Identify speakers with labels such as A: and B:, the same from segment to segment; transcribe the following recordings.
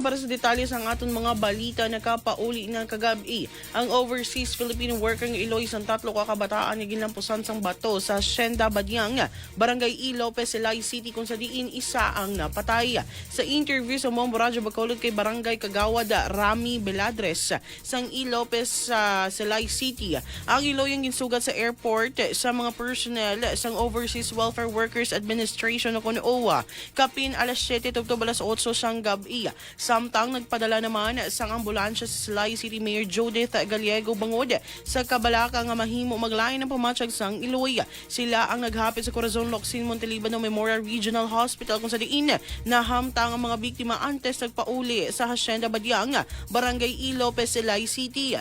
A: Para sa detalye sa aton mga balita, nakapauli ng kagabi ang overseas Filipino worker ng Iloy sa tatlo ka kabataan nga ginlampusan sang bato sa Hacienda Badiang, Barangay E. Lopez, Silay City kung sa diin isa ang napatay. Sa interview sa Mombo Radyo Bacolod kay Barangay Kagawad Rami Beladres sang E. Lopez sa Silay City, ang Iloy ang ginsugat sa airport sa mga personnel sang Overseas Welfare Workers Administration o OWA kapin alas 7 ug alas 8 sang gabi. Samtang nagpadala naman sang ambulansya sa Silay City Mayor Judith Gallego bangod sa kabalaka nga mahimo maglain ng pamatsyag sang Iloy. Sila ang naghapit sa Corazon Locsin Montelibano Memorial Regional Hospital kung sa diin nahamtang ang mga biktima antes nagpauli sa Hacienda Badiang, Barangay E. Lopez, Silay City.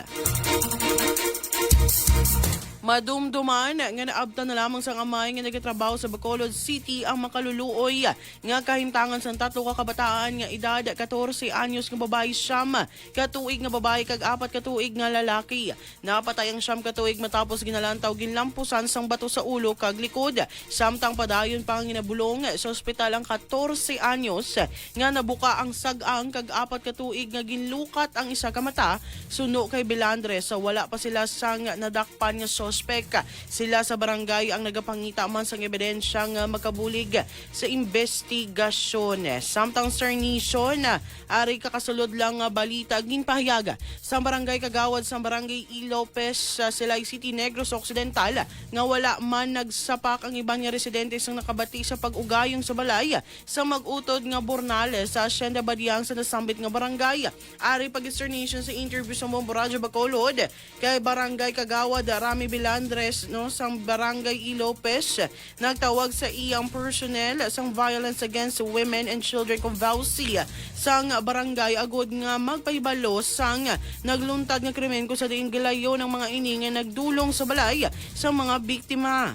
A: Madumduman nga naabtan na lamang sang amay nga nagatrabaho sa Bacolod City ang makaluluoy nga kahimtangan sang tatlo ka kabataan nga edad 14 anyos nga babae siyam katuig nga babae kag 4 katuig nga lalaki. Napatay ang siyam katuig matapos ginalantaw ginlampusan sang bato sa ulo kag likod. Samtang padayon pa ang ginabulong sa ospital ang 14 anyos nga nabuka ang sag-ang kag 4 katuig nga ginlukat ang isa ka mata suno kay Belandres. So wala pa sila sang nadakpan nga suspect. Sila sa barangay ang nagapangita man sang ebidensyang makabulig sa investigasyon. Samtang Sir Nation, ari kakasulod lang balita ginpahayag sa barangay Kagawad sa barangay E. Lopez sa Silay City, Negros Occidental nga wala man nagsapak ang ibang nga residente sang nakabati sa pag-ugayong sa balay sa mag-utod nga Bornales sa Hacienda Badiang sa nasambit nga barangay. Ari pag Sir Nation sa interview sa Mombo Radyo Bacolod kay Barangay Kagawad Rami Belandres sa Barangay E. Lopez, nagtawag sa iyang personnel sang Violence Against Women and Children Convulsi sang barangay agod nga magpahibalo sang nagluntad nga krimen kung sa diin galayo ng mga ini nga nagdulong sa balay sa mga biktima.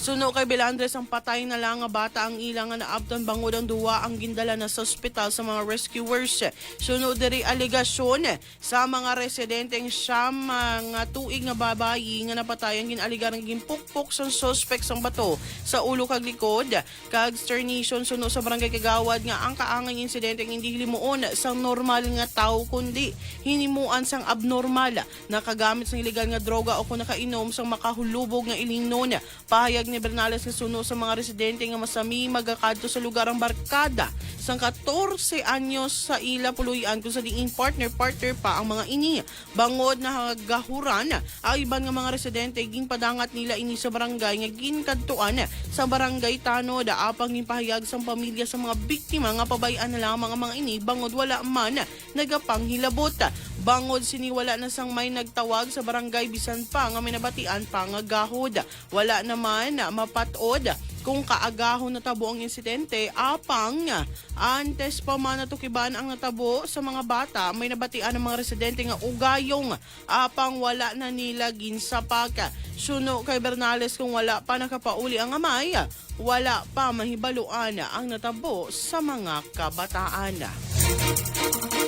A: Suno kay Belandres ang patay na lang nga bata ang ilang nga naabtan bangod ang duwa ang gindala na sa ospital sa mga rescuers. Suno diri aligasyon sa mga residenteng siyam nga tuig nga babayi nga napatay ang ginaligarang ginpukpok sa suspect sang bato sa ulo kag likod. Kag Sir Nation suno sa barangay Kagawad nga ang kaangay insidente hindi hilimuon sang normal nga tao kundi hinimuan sang abnormal nakagamit sang ilegal nga droga o kung nakainom sang makahulubog nga ilinon. Pahayag ni Bernales nga suno sa mga residente nga masami magakadto sa lugar ang barkada sang 14 anyos sa ila puluyan kung sa diin partner pa ang mga ini. Bangod na gahuran ang iban nga mga residente ginpadangat nila ini sa barangay nga ginkadtuan sa barangay Tanod apang ginpahayag sang pamilya sa mga biktima nga pabayaan na lamang ang mga ini bangod wala man nagapanghilabot. Bangod siniwala na sang may nagtawag sa barangay bisan pa nga minabatian pa nga gahod. Wala naman mapatod kung kaagahon natabo ang insidente apang antes pa man natukiban ang natabo sa mga bata may nabatian ng mga residente nga ugayong apang wala na nila ginsapak. Suno kay Bernales kung wala pa nakapauli ang amay, wala pa mahibaluan ang natabo sa mga kabataan.